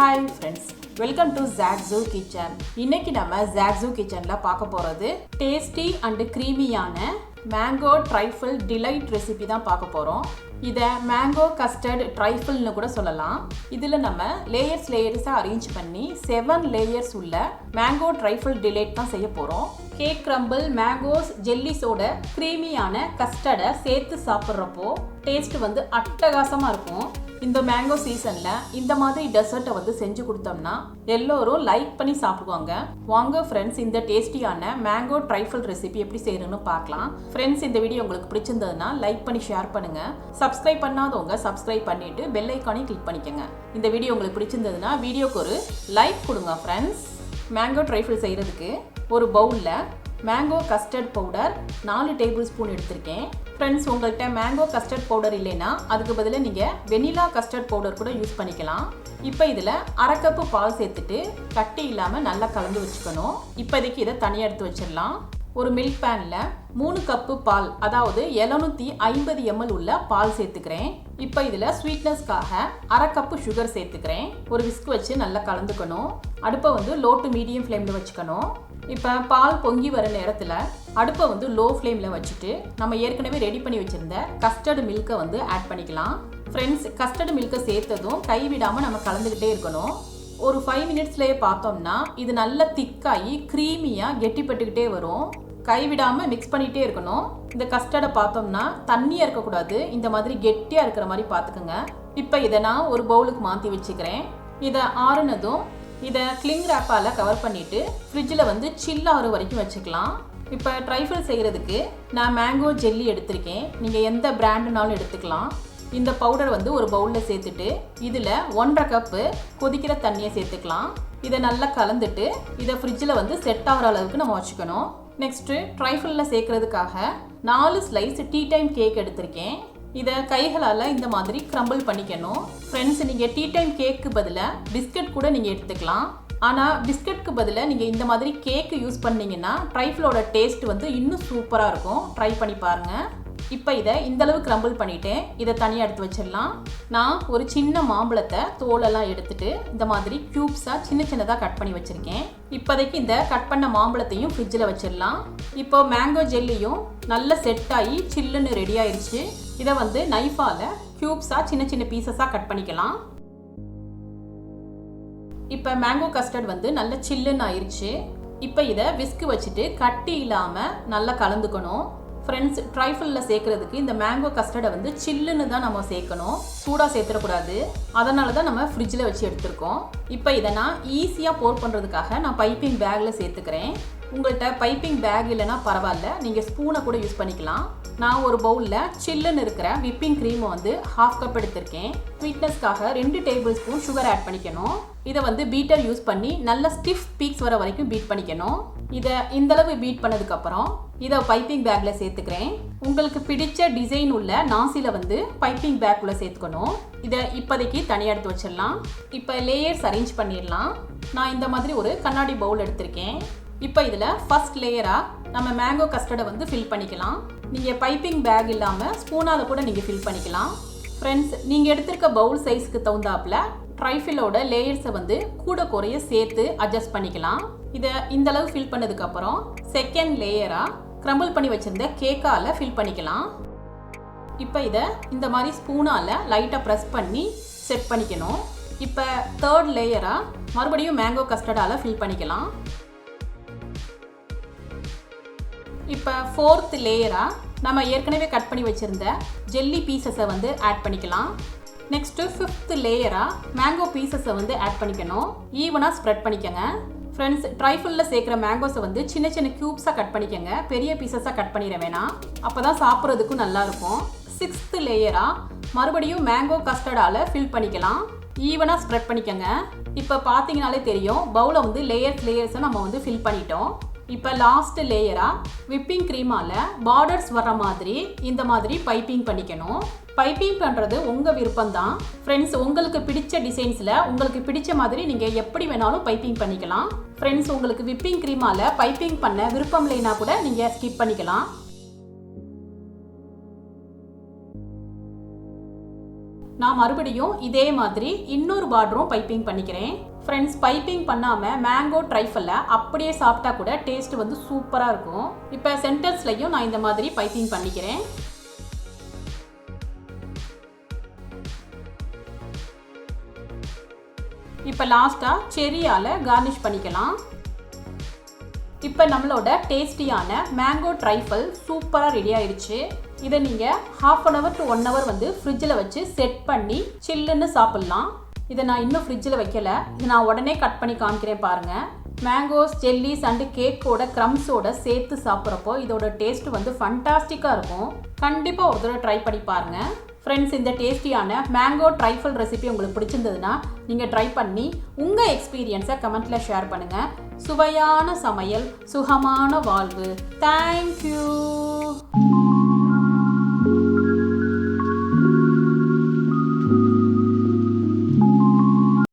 Hi friends, welcome to zaagzoogzitchen. இன்னைக்கு நம்ம zaagzoogzitchenல பார்க்க போறது tasty and creamy-யான Mango Trifle Delight Recipe தான் பார்க்க போறோம். இத Mango Custard Trifle னு கூட சொல்லலாம். இதுல நம்ம லேயர்ஸா அரேஞ்ச் பண்ணி 7 லேயர்ஸ் உள்ள Mango Trifle Delight தான் செய்ய போறோம். கேக் crumble மேங்கோஸ் ஜெல்லிஸோட கிரீமியான கஸ்டர்டை சேர்த்து சாப்பிட்றப்போ டேஸ்ட் வந்து அட்டகாசமா இருக்கும். இந்த மேங்கோ சீசன்ல இந்த மாதிரி டெசர்ட்டை வந்து செஞ்சு கொடுத்தோம்னா எல்லோரும் லைக் பண்ணி சாப்பிடுவாங்க. வாங்க ஃப்ரெண்ட்ஸ், இந்த டேஸ்டியான மேங்கோ ட்ரைஃபிள் ரெசிபி எப்படி செய்யணும்னு பார்க்கலாம். ஃப்ரெண்ட்ஸ், இந்த வீடியோ உங்களுக்கு பிடிச்சிருந்ததுன்னா லைக் பண்ணி ஷேர் பண்ணுங்க. சப்ஸ்கிரைப் பண்ணாதவங்க சப்ஸ்கிரைப் பண்ணிட்டு பெல் ஐக்கானை கிளிக் பண்ணிக்கோங்க. இந்த வீடியோ உங்களுக்கு பிடிச்சிருந்ததுன்னா வீடியோக்கு ஒரு லைக் கொடுங்க. ஃப்ரெண்ட்ஸ், மேங்கோ ட்ரைஃபிள் செய்யறதுக்கு ஒரு பவுல்ல mango custard powder 4 table spoon எடுத்திருக்கேன். ஃப்ரெண்ட்ஸ், உங்கள்கிட்ட மேங்கோ கஸ்டர்ட் பவுடர் இல்லைன்னா அதுக்கு பதிலாக நீங்கள் வெனிலா கஸ்டர்ட் பவுடர் கூட யூஸ் பண்ணிக்கலாம். இப்போ இதில் 1/2 கப்பு பால் சேர்த்துட்டு கட்டி இல்லாமல் நல்லா கலந்து வச்சுக்கணும். இப்போதைக்கு இதை தனியாக எடுத்து வச்சிடலாம். ஒரு மில்க் பேனில் 3 கப்பு பால், அதாவது 750 ml உள்ள பால் சேர்த்துக்கிறேன். இப்போ இதில் ஸ்வீட்னஸ்க்காக 1/2 கப்பு சுகர் சேர்த்துக்கிறேன். ஒரு விஸ்க் வச்சு நல்லா கலந்துக்கணும். அடுப்பை வந்து லோ டு மீடியம் ஃப்ளேமில் வச்சுக்கணும். இப்போ பால் பொங்கி வர நேரத்தில் அடுப்பை வந்து லோ ஃப்ளேமில் வச்சுட்டு நம்ம ஏற்கனவே ரெடி பண்ணி வச்சுருந்த கஸ்டர்டு மில்கை வந்து ஆட் பண்ணிக்கலாம். ஃப்ரெண்ட்ஸ், கஸ்டர்டு மில்கை சேர்த்ததும் கைவிடாமல் நம்ம கலந்துக்கிட்டே இருக்கணும். ஒரு 5 மினிட்ஸ்லேயே பார்த்தோம்னா இது நல்லா திக்காகி க்ரீமியாக கெட்டிப்பட்டுக்கிட்டே வரும். கைவிடாமல் மிக்ஸ் பண்ணிகிட்டே இருக்கணும். இந்த கஸ்டர்டை பார்த்தோம்னா தண்ணியாக இருக்கக்கூடாது, இந்த மாதிரி கெட்டியாக இருக்கிற மாதிரி பார்த்துக்குங்க. இப்போ இதை நான் ஒரு பவுலுக்கு மாற்றி வச்சுக்கிறேன். இதை ஆறுனதும் இதை கிளிங் ரேப்பால் கவர் பண்ணிவிட்டு ஃப்ரிட்ஜில் வந்து சில் ஆகிற வரைக்கும் வச்சுக்கலாம். இப்போ ட்ரைஃபிள் செய்கிறதுக்கு நான் மேங்கோ ஜெல்லி எடுத்திருக்கேன். நீங்கள் எந்த பிராண்டுனாலும் எடுத்துக்கலாம். இந்த பவுடர் வந்து ஒரு பவுலில் சேர்த்துட்டு இதில் 1/2 கப்பு கொதிக்கிற தண்ணியை சேர்த்துக்கலாம். இதை நல்லா கலந்துட்டு இதை ஃப்ரிட்ஜில் வந்து செட் ஆகிற அளவுக்கு நம்ம வச்சுக்கணும். நெக்ஸ்ட்டு ட்ரைஃபிளில் சேர்க்கறதுக்காக 4 ஸ்லைஸ் டீ டைம் கேக் எடுத்திருக்கேன். இதை கைகளால் இந்த மாதிரி கிரம்பிள் பண்ணிக்கணும். ஃப்ரெண்ட்ஸ், நீங்கள் டீ டைம் கேக்கு பதிலாக பிஸ்கட் கூட நீங்கள் எடுத்துக்கலாம். ஆனால் பிஸ்கட்க்கு பதிலாக நீங்கள் இந்த மாதிரி கேக்கு யூஸ் பண்ணிங்கன்னா ட்ரைஃபிளோட டேஸ்ட் வந்து இன்னும் சூப்பராக இருக்கும். ட்ரை பண்ணி பாருங்கள். இப்போ இதை இந்தளவு கிரம்பிள் பண்ணிவிட்டேன். இதை தனியாக எடுத்து வச்சிடலாம். நான் ஒரு சின்ன மாம்பழத்தை தோலெல்லாம் எடுத்துட்டு இந்த மாதிரி க்யூப்ஸாக சின்னதாக கட் பண்ணி வச்சுருக்கேன். இப்போதைக்கு இந்த கட் பண்ண மாம்பழத்தையும் ஃப்ரிட்ஜில் வச்சிடலாம். இப்போ மேங்கோ ஜெல்லியும் நல்லா செட் ஆகி சில்லுன்னு ரெடி ஆயிடுச்சு. இதை வந்து நைஃபால் க்யூப்ஸாக சின்ன பீசஸாக கட் பண்ணிக்கலாம். இப்போ மேங்கோ கஸ்டர்ட் வந்து நல்லா சில்லுன்னு ஆயிடுச்சு. இப்போ இதை விஸ்க் வச்சுட்டு கட்டி இல்லாமல் நல்லா கலந்துக்கணும். ஃப்ரெண்ட்ஸ், ட்ரைஃபிளில் சேர்க்குறதுக்கு இந்த மேங்கோ கஸ்டர்டை வந்து சில்லுன்னு தான் நம்ம சேர்க்கணும், சூடாக சேர்த்துடக்கூடாது. அதனால தான் நம்ம ஃப்ரிட்ஜில் வச்சு எடுத்துருக்கோம். இப்போ இதை நான் ஈஸியாக போர் பண்ணுறதுக்காக நான் பைப்பிங் பேக்கில் சேர்த்துக்கிறேன். உங்கள்கிட்ட பைப்பிங் பேக் இல்லைன்னா பரவாயில்ல, நீங்கள் ஸ்பூனை கூட யூஸ் பண்ணிக்கலாம். நான் ஒரு பவுலில் சில்லுன்னு இருக்கிற விப்பிங் க்ரீமை வந்து 1/2 கப் எடுத்திருக்கேன். ஸ்வீட்னஸ்க்காக 2 டேபிள் ஸ்பூன் சுகர் ஆட் பண்ணிக்கணும். இதை வந்து பீட்டர் யூஸ் பண்ணி நல்ல ஸ்டிஃப் பீக்ஸ் வர வரைக்கும் பீட் பண்ணிக்கணும். இதை இந்தளவு பீட் பண்ணதுக்கப்புறம் இதை பைப்பிங் பேக்கில் சேர்த்துக்கிறேன். உங்களுக்கு பிடிச்ச டிசைன் உள்ள நாசியில் வந்து பைப்பிங் பேக்குள்ளே சேர்த்துக்கணும். இதை இப்போதைக்கு தனியாக எடுத்து வச்சிடலாம். இப்போ லேயர்ஸ் அரேஞ்ச் பண்ணிடலாம். நான் இந்த மாதிரி ஒரு கண்ணாடி பவுல் எடுத்திருக்கேன். இப்போ இதில் ஃபர்ஸ்ட் லேயராக நம்ம மேங்கோ கஸ்டர்டை வந்து ஃபில் பண்ணிக்கலாம். நீங்கள் பைப்பிங் பேக் இல்லாமல் ஸ்பூனால் கூட நீங்கள் ஃபில் பண்ணிக்கலாம். ஃப்ரெண்ட்ஸ், நீங்கள் எடுத்திருக்க பவுல் சைஸ்க்கு தகுந்தாப்புல ட்ரைஃபிளோட லேயர்ஸை வந்து கூட குறைய சேர்த்து அட்ஜஸ்ட் பண்ணிக்கலாம். இதை இந்தளவு ஃபில் பண்ணதுக்கப்புறம் செகண்ட் லேயராக கிரம்பிள் பண்ணி வச்சுருந்த கேக்கால் ஃபில் பண்ணிக்கலாம். இப்போ இதை இந்த மாதிரி ஸ்பூனால் லைட்டாக ப்ரெஸ் பண்ணி செட் பண்ணிக்கணும். இப்போ தேர்ட் லேயராக மறுபடியும் மேங்கோ கஸ்டர்டால் ஃபில் பண்ணிக்கலாம். இப்போ ஃபோர்த் லேயராக நம்ம ஏற்கனவே கட் பண்ணி வச்சுருந்த ஜெல்லி பீசஸை வந்து ஆட் பண்ணிக்கலாம். நெக்ஸ்ட்டு 5th லேயராக மேங்கோ பீசஸை வந்து ஆட் பண்ணிக்கணும். ஈவனாக ஸ்ப்ரெட் பண்ணிக்கோங்க. ஃப்ரெண்ட்ஸ், ட்ரைஃபிளில் சேர்க்குற மேங்கோஸை வந்து சின்ன க்யூப்ஸாக கட் பண்ணிக்கோங்க. பெரிய பீசஸாக கட் பண்ணிட வேணாம், அப்போ தான் சாப்பிட்றதுக்கும் நல்லாயிருக்கும். 6th லேயராக மறுபடியும் மேங்கோ கஸ்டர்டால் ஃபில் பண்ணிக்கலாம். ஈவனாக ஸ்ப்ரெட் பண்ணிக்கோங்க. இப்போ பார்த்தீங்கனாலே தெரியும், பவுலை வந்து லேயர்ஸை நம்ம வந்து ஃபில் பண்ணிட்டோம். இப்போ லாஸ்ட் லேயராக விப்பிங் க்ரீமால் பார்டர்ஸ் வர்ற மாதிரி இந்த மாதிரி பைப்பிங் பண்ணிக்கணும். பைப்பிங் பண்ணுறது உங்கள் விருப்பம்தான். ஃப்ரெண்ட்ஸ், உங்களுக்கு பிடிச்ச டிசைன்ஸில் உங்களுக்கு பிடிச்ச மாதிரி நீங்கள் எப்படி வேணாலும் பைப்பிங் பண்ணிக்கலாம். ஃப்ரெண்ட்ஸ், உங்களுக்கு விப்பிங் க்ரீமால் பைப்பிங் பண்ண விருப்பம் இல்லைன்னா கூட நீங்கள் ஸ்கிப் பண்ணிக்கலாம். நான் மறுபடியும் இதே மாதிரி இன்னொரு பார்டரும் பைப்பிங் பண்ணிக்கிறேன். ஃப்ரெண்ட்ஸ், பைப்பிங் பண்ணாமல் மேங்கோ ட்ரைஃபலை அப்படியே சாப்பிட்டா கூட டேஸ்ட் வந்து சூப்பராக இருக்கும். இப்போ சென்டர்ஸ்லையும் நான் இந்த மாதிரி பைப்பிங் பண்ணிக்கிறேன். இப்போ லாஸ்ட்டாக செரியால் கார்னிஷ் பண்ணிக்கலாம். இப்போ நம்மளோட டேஸ்டியான மேங்கோ ட்ரைஃபல் சூப்பராக ரெடி ஆயிடுச்சு. இதை நீங்கள் 1/2 hour to 1 hour வந்து ஃப்ரிட்ஜில் வச்சு செட் பண்ணி சில்லுன்னு சாப்பிட்லாம். இதை நான் இன்னும் ஃப்ரிட்ஜில் வைக்கல. இதை நான் உடனே கட் பண்ணி காமிக்கிறேன் பாருங்கள். மேங்கோஸ், ஜெல்லிஸ் அண்டு கேக்கோட க்ரம்ஸோட சேர்த்து சாப்பிட்றப்போ இதோட டேஸ்ட் வந்து ஃபண்டாஸ்டிக்காக இருக்கும். கண்டிப்பாக ஒரு தடவை ட்ரை பண்ணி பாருங்கள். ஃப்ரெண்ட்ஸ், இந்த டேஸ்டியான மேங்கோ ட்ரைஃபல் ரெசிபி உங்களுக்கு பிடிச்சிருந்ததுன்னா நீங்கள் ட்ரை பண்ணி உங்கள் எக்ஸ்பீரியன்ஸை கமெண்ட்டில் ஷேர் பண்ணுங்கள். சுவையான சமையல், சுகமான வாழ்வு. தேங்க்யூ.